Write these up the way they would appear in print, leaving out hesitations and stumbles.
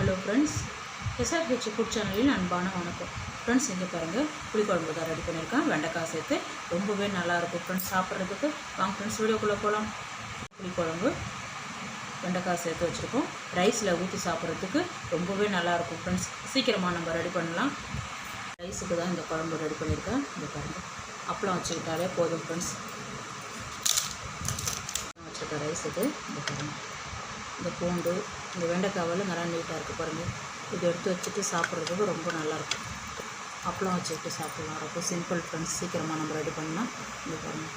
Hello friends, SRH food சேனலின் அன்பான வணக்கம். ஃப்ரெண்ட்ஸ், இங்கே பாருங்கள், புளிக்குழம்பு தான் ரெடி பண்ணியிருக்கேன். வெண்டைக்காய் சேர்த்து ரொம்பவே நல்லாயிருக்கும் ஃப்ரெண்ட்ஸ் சாப்பிட்றதுக்கு. வாங்க ஃப்ரெண்ட்ஸ், வீடியோக்குள்ளே போகலாம். புளிக்குழம்பு வெண்டைக்காய் சேர்த்து வச்சுருக்கோம். ரைஸில் ஊற்றி சாப்பிட்றதுக்கு ரொம்பவே நல்லாயிருக்கும் ஃப்ரெண்ட்ஸ். சீக்கிரமாக நம்ம ரெடி பண்ணலாம். ரைஸுக்கு தான் இந்த குழம்பு ரெடி பண்ணியிருக்கேன். இங்கே பாருங்கள், அப்பளம் வச்சுக்கிட்டாலே போதும் ஃப்ரெண்ட்ஸ். வச்சுருக்க ரைஸுக்கு இந்த பாருங்கள், இந்த பூண்டு, இந்த வெண்டைக்காவெல்லாம் நல்லா நீட்டாக இருக்குது பாருங்கள். இது எடுத்து வச்சுட்டு சாப்பிட்றதுக்கு ரொம்ப நல்லாயிருக்கும். அப்பளம் வச்சுக்கிட்டு சாப்பிட்லாம். ரொம்ப சிம்பிள் ஃப்ரெண்ட்ஸ். சீக்கிரமாக நம்ம ரெடி பண்ணால். இது பாருங்கள்,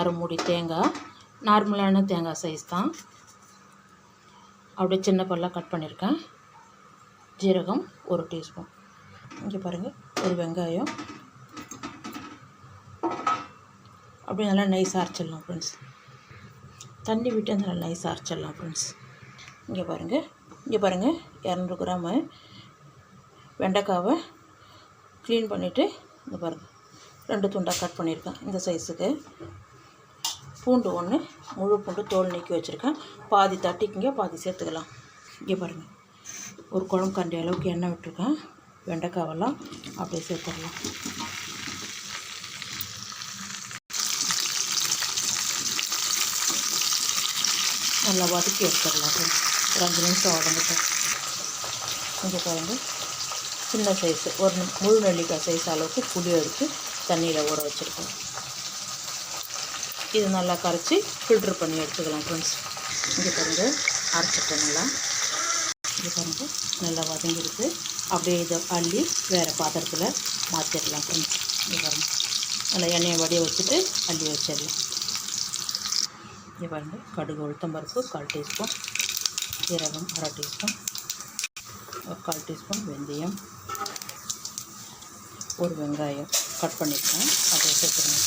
அரை மூடி தேங்காய், நார்மலான தேங்காய் சைஸ் தான். அப்படியே சின்ன பல்லாக கட் பண்ணியிருக்கேன். ஜீரகம் 1 டீஸ்பூன். இங்கே பாருங்கள், ஒரு வெங்காயம். அப்படியே நல்லா நைஸாக அரைச்சிடலாம் ஃப்ரெண்ட்ஸ். தண்ணி விட்டு நல்லா நைஸாக அரைச்சிடலாம் ஃப்ரெண்ட்ஸ். இங்கே பாருங்கள் 200 கிராமு வெண்டைக்காவை க்ளீன் பண்ணிவிட்டு இங்கே பாருங்கள் 2 துண்டாக கட் பண்ணியிருக்கேன் இந்த சைஸுக்கு. பூண்டு 1, முழு பூண்டு தோல் நீக்கி வச்சுருக்கேன். பாதி தட்டிக்குங்க, பாதி சேர்த்துக்கலாம். இங்கே பாருங்கள், ஒரு குழம்பு கண்டி அளவுக்கு எண்ணெய் விட்டுருக்கேன். வெண்டைக்காவெல்லாம் அப்படியே சேர்த்துடலாம். நல்லா வதக்கி எடுத்துடலாம். ஒரு 5 நிமிஷம் வதங்கிட்டோம். இங்கே பாருங்கள், சின்ன சைஸு ஒரு முழு நெல்லிக்காய் சைஸ் அளவுக்கு புளி எடுத்து தண்ணியில் ஊற வச்சுருக்கோம். இது நல்லா கரைச்சி ஃபில்ட்ரு பண்ணி எடுத்துக்கலாம் ஃப்ரெண்ட்ஸ். இங்கே பாருங்கள், அரைச்சிட்டேன் நல்லா. இங்கே பாருங்கள், நல்லா வதங்கிடுது. அப்படியே இதை அள்ளி வேறு பாத்திரத்தில் மாற்றிடலாம் ஃப்ரெண்ட்ஸ். இங்கே பாருங்கள், நல்லா எண்ணெயை வடிய வச்சுட்டு அள்ளி வச்சிடலாம். இங்கே பாருங்கள், கடுகு, உளுத்தம்பருப்பு 1/4 டீஸ்பூன், சீரகம் 1/2 டீஸ்பூன், 1/4 டீஸ்பூன் வெந்தயம், ஒரு வெங்காயம் கட் பண்ணியிருக்கேன், அதை சேர்த்துருங்க.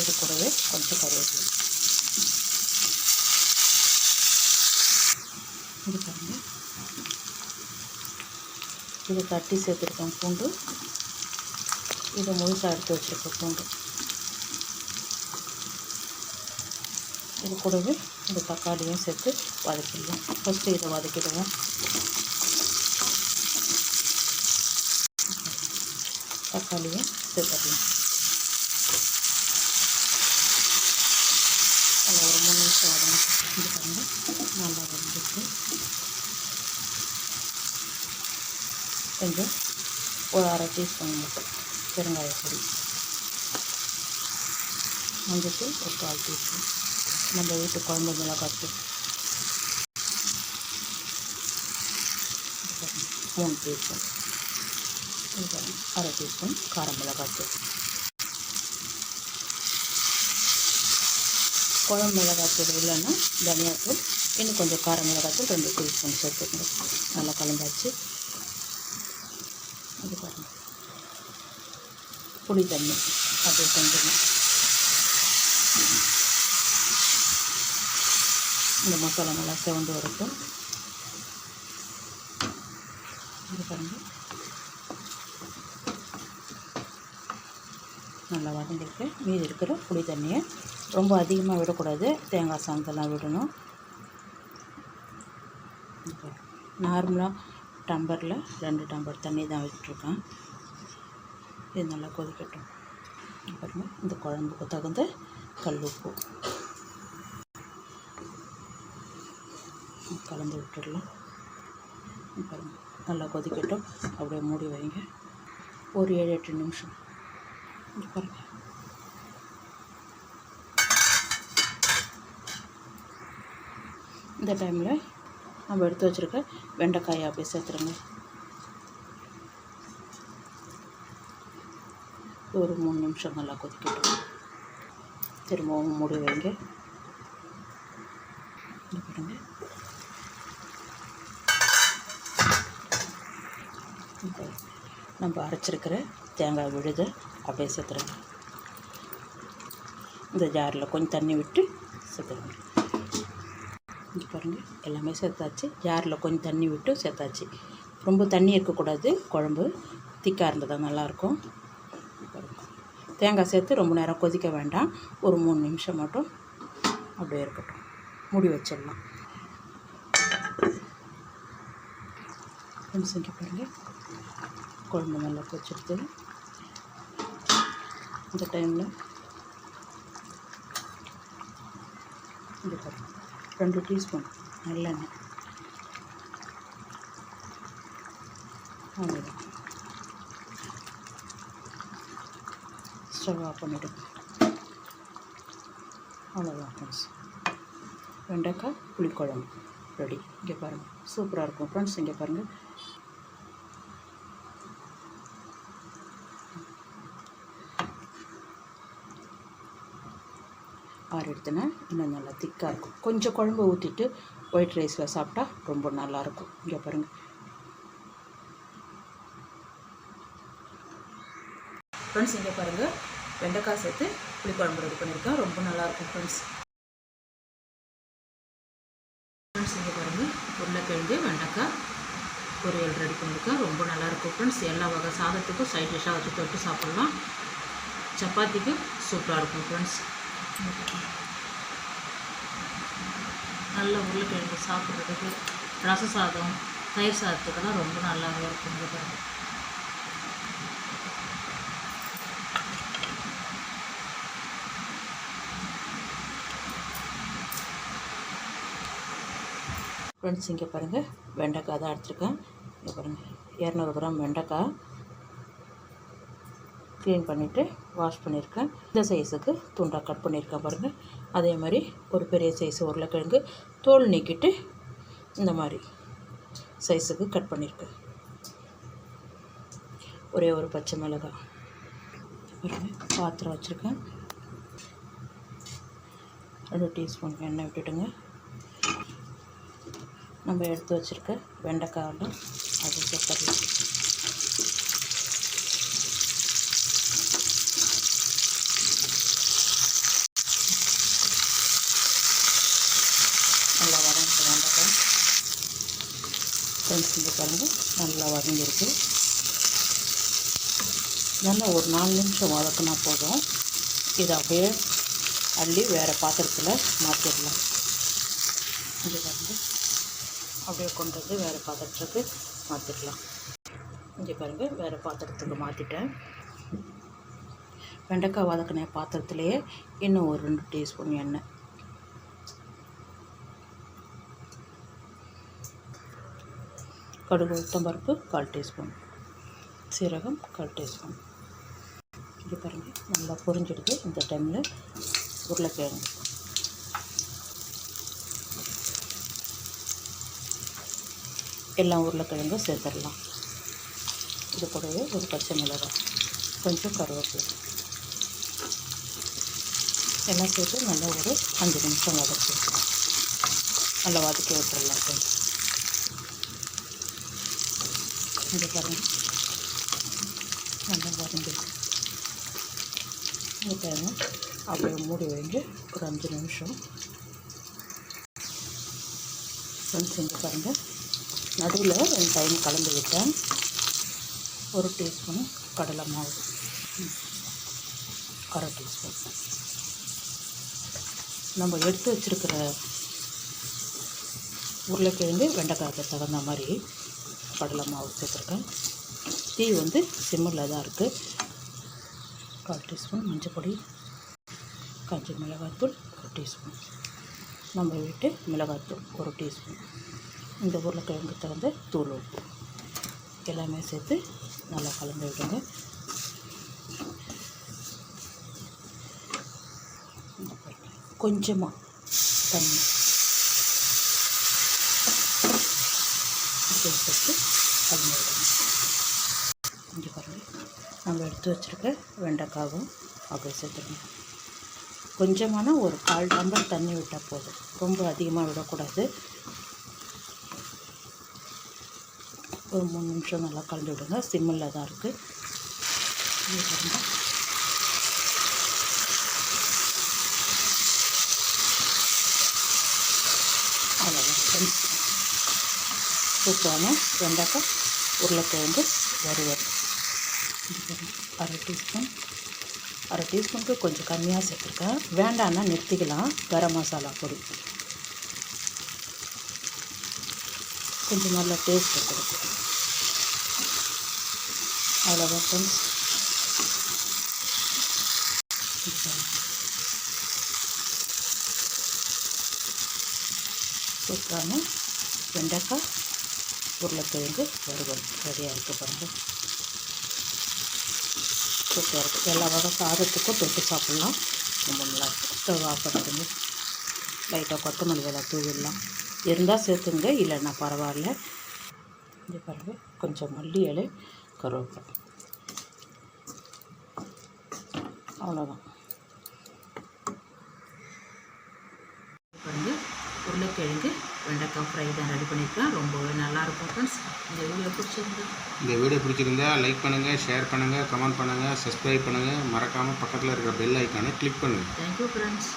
இது கூடவே கொஞ்சம் கருவேப்பிலை. இது பாருங்கள், இதை தட்டி சேர்த்துருக்கேன். பூண்டு இதை முழுசாக எடுத்து வச்சுருக்கேன். பூண்டு இது கூடவே இந்த தக்காளியும் சேர்த்து வதக்கிடுவோம். ஃபஸ்ட்டு இதை வதக்கிடுவோம். தக்காளியும் சேர்த்துடலாம். நல்லா ஒரு 3 நிமிஷம் வதங்க. இது பாருங்கள், நல்லா வதங்கிட்டு கொஞ்சம் ஒரு 1/2 டீஸ்பூன் மட்டும் பெருங்காயப்பொடி, மஞ்சள் ஒரு 1/4 டீஸ்பூன், நம்ம வீட்டு குழம்பு மிளகாத்தூள் 3 டீஸ்பூன், 1/2 டீஸ்பூன் காரம் மிளகாத்தூள். குழம்பு மிளகாத்தூள் இல்லைன்னா தனியாத்தூள், இன்னும் கொஞ்சம் காரம் மிளகாத்தூள் 2 டீஸ்பூன் சேர்த்துக்கணும். நல்லா கலந்தாச்சு. இது பாருங்கள், புளி தண்ணி அப்படியே செஞ்சுக்கணும். இந்த மசாலா நல்லா செவந்து வரட்டும். இது பாருங்கள், நல்லா வதங்கிருக்கு. மீதி இருக்கிற புளி தண்ணியை ரொம்ப அதிகமாக விடக்கூடாது, தேங்காய் சாந்தெல்லாம் விடணும். நார்மலாக டம்பரில் 2 டம்பர் தண்ணி தான் விட்டுருக்கேன். இது நல்லா கொதிக்கட்டும். பாருங்கள், இந்த குழம்புக்கு தகுந்த கல் உப்பு கலந்து விட்டுடலாம். பாருங்கள், நல்லா கொதிக்கட்டும். அப்படியே மூடி வைங்க ஒரு 7-8 நிமிஷம். பாருங்கள், இந்த டைமில் நம்ம எடுத்து வச்சுருக்க வெண்டைக்காயை அப்படியே சேர்த்துருங்க. ஒரு 3 நிமிஷம் நல்லா கொதிக்கட்டும். திரும்பவும் மூடி வைங்க. பாருங்கள், நம்ம அரைச்சிருக்கிற தேங்காய் விழுது அப்படியே சேர்த்துருங்க. இந்த ஜாரில் கொஞ்சம் தண்ணி விட்டு சேர்த்துருங்க. இங்கே பாருங்கள், எல்லாமே சேர்த்தாச்சு. ஜாரில் கொஞ்சம் தண்ணி விட்டு சேர்த்தாச்சு. ரொம்ப தண்ணி இருக்கக்கூடாது, குழம்பு திக்காக இருந்தால் தான் நல்லாயிருக்கும். தேங்காய் சேர்த்து ரொம்ப நேரம் கொதிக்க வேண்டாம். ஒரு 3 நிமிஷம் மட்டும் அப்படியே இருக்கட்டும். மூடி வச்சிடலாம். ஃப்ரெண்ட்ஸ் இங்கே பாருங்கள், குழம்பு நல்லா கொதிச்சிடுது. இந்த டைமில் இங்கே பாருங்கள் 2 டீஸ்பூன் நல்லெண்ணெய். அவ்வளோதான். ஸ்டவ் ஆஃப் பண்ணிவிடுங்க. அவ்வளோதான் ஃப்ரெண்ட்ஸ், வெண்டைக்காய் புளிக்குழம்பு ரெடி. இங்கே பாருங்கள், சூப்பராக இருக்கும் ஃப்ரெண்ட்ஸ். இங்கே பாருங்கள், ஆறு எடுத்துனா இன்னும் நல்லா திக்காக இருக்கும். கொஞ்சம் குழம்பு ஊற்றிட்டு ஒயிட் ரைஸில் சாப்பிட்டா ரொம்ப நல்லாயிருக்கும். இங்கே பாருங்கள் ஃப்ரெண்ட்ஸ், இங்கே பாருங்கள், வெண்டைக்காய் சேர்த்து புளிக்குழம்பு ரெடி பண்ணியிருக்கேன். ரொம்ப நல்லாயிருக்கும் ஃப்ரெண்ட்ஸ். இங்கே பாருங்கள், உருளைக்கிழங்கு வெண்டைக்காய் பொரியல் ரெடி பண்ணியிருக்கேன். ரொம்ப நல்லாயிருக்கும் ஃப்ரெண்ட்ஸ். எல்லா வகை சாதத்துக்கும் சைட் டிஷ்ஷாக வச்சு தொட்டு சாப்பிட்லாம். சப்பாத்திக்கு சூப்பராக இருக்கும் ஃப்ரெண்ட்ஸ். நல்ல உருளைக்கிழங்கு சாப்பிட்றதுக்கு, ரச சாதம், தயிர் சாதத்துக்கெல்லாம் ரொம்ப நல்லாவே இருக்கும். இங்கே பாருங்கள், ஃப்ரெண்ட்ஸ். இங்கே பாருங்கள், வெண்டைக்காய் தான் எடுத்துருக்கேன். இங்கே பாருங்கள், 200 கிராம் வெண்டைக்காய் க்ளீன் பண்ணிவிட்டு வாஷ் பண்ணியிருக்கேன். இந்த சைஸுக்கு துண்டாக கட் பண்ணியிருக்கேன் பாருங்கள். அதே மாதிரி ஒரு பெரிய சைஸு உருளைக்கிழங்கு தோல் நீக்கிட்டு இந்த மாதிரி சைஸுக்கு கட் பண்ணியிருக்கேன். ஒரே ஒரு பச்சை மிளகாய் பாருங்கள். பாத்திரம் வச்சுருக்கேன். 2 டீஸ்பூன் எண்ணெய் விட்டுட்டுங்க. நம்ம எடுத்து வச்சுருக்க வெண்டைக்காயில் அது சேர்த்துடலாம். நல்லா வதங்கிட்டு வெண்டைக்காய் ஃப்ரெண்ட்ஸ். இங்கே பாருங்கள், நல்லா வதங்கிருக்கு. நல்லா ஒரு 4 நிமிஷம் வதக்கினா போதும். இதை அப்படியே அள்ளி வேறு பாத்திரத்தில் மாற்றிடலாம். இங்கே பாருங்கள், அப்படியே கொண்டு வந்து வேறு பாத்திரத்துக்கு மாற்றிடலாம். இங்கே பாருங்கள், வேறு பாத்திரத்துக்கு மாற்றிட்டேன். வெண்டைக்காய் வதக்கின பாத்திரத்துலேயே இன்னும் ஒரு 2 டீஸ்பூன் எண்ணெய், கடுகு உளுத்தம்பருப்பு 1/4 டீஸ்பூன், சீரகம் 1/4 டீஸ்பூன். இங்கே பாருங்கள், நல்லா பொரிஞ்சிடுது. இந்த டைமில் உருளைக்கிழங்கு எல்லாம் உருளைக்கிழங்கு சேர்த்துடலாம். இது கூடவே ஒரு பச்சை மிளகாய், கொஞ்சம் கருவேப்பிலை எல்லாம் சேர்த்து நல்லா ஒரு 5 நிமிஷம் வதக்கி நல்லா வதக்கி விட்டுடலாம் ஃப்ரெண்ட்ஸ். இங்கே பாருங்கள், நல்லா வதங்கிடுச்சு. இந்த டைமு அப்படியே மூடி வைங்க ஒரு 5 நிமிஷம் ஃப்ரெண்ட்ஸ். இங்கே பாருங்கள், நடுவில் 2 டைம் கலந்து விட்டேன். 1 டீஸ்பூன் கடலை மாவு, 1/2 டீஸ்பூன் நம்ம எடுத்து வச்சுருக்கிற உருளைக்கிழங்கு வெண்டைக்காய்க்கு தகுந்த மாதிரி கடலை மாவு சேர்த்துருக்கேன். தீ வந்து சிம்மில் தான் இருக்குது. 1/4 டீஸ்பூன் மஞ்சள் பொடி, காஞ்ச மிளகாய்த்தூள் 1 டீஸ்பூன், நம்ம வீட்டு மிளகாய்த்தூள் 1 டீஸ்பூன், இந்த உருளைக்கிழங்கு தகுந்த தூள் உப்பு எல்லாமே சேர்த்து நல்லா கலந்து விடுங்க. கொஞ்சமாக தண்ணி சேர்த்து கலந்து விடுங்க. இங்கே பாருங்கள், நம்ம எடுத்து வச்சுருக்க வெண்டைக்காவும் அப்படியே சேர்த்துருங்க. கொஞ்சமான ஒரு 1/4 டம்ளர் தண்ணி விட்டால் போதும், ரொம்ப அதிகமாக விடக்கூடாது. ஒரு 3 நிமிஷம் நல்லா கலந்து விடுங்க. சிம்மில் தான் இருக்குது. அவ்வளோதான் ஃப்ரெண்ட்ஸ், சூப்பரான வெண்டைக்காய் உருளைக்கிழங்கு வறுவல். 1/2 டீஸ்பூனுக்கு கொஞ்சம் கம்மியாக சேர்த்துருக்கேன். வேண்டான்னா நிறுத்திக்கலாம். கரம் மசாலா பொடி கொஞ்சம் நல்லா டேஸ்ட்டை கொடுக்கும். அவ்வளோதான் ஃப்ரெண்ட்ஸ். சூப்பரான வெண்டைக்காய் உருளைக்கிழங்கு வறுவல் ரெடியாக இருக்குது பாருங்கள். சூப்பராக இருக்குது. எல்லா வகை சாதத்துக்கும் தொட்டு சாப்பிட்லாம். ரொம்ப நல்லா இருக்கும். ஸ்டவ் ஆஃப் பண்ணிடுங்க. லைட்டாக கொத்தமல்லி விலை தூவிடலாம். இருந்தால் சேர்த்துங்க, இல்லைன்னா பரவாயில்ல. இங்கே பாருங்கள், கொஞ்சம் மல்லி இலை, கருவேப்பிலை, அவ்வளோதான். பாருங்கள், உருளைக்கிழங்கு வெண்டைக்காய் ஃப்ரை தான் ரெடி பண்ணியிருக்கேன். ரொம்பவே நல்லாயிருக்கும் ஃப்ரெண்ட்ஸ். இந்த வீடியோ பிடிச்சிருந்தா லைக் பண்ணுங்கள், ஷேர் பண்ணுங்கள், கமெண்ட் பண்ணுங்கள், சப்ஸ்கிரைப் பண்ணுங்கள். மறக்காமல் பக்கத்தில் இருக்கிற பெல் ஐக்கானை கிளிக் பண்ணுங்கள். Thank you friends.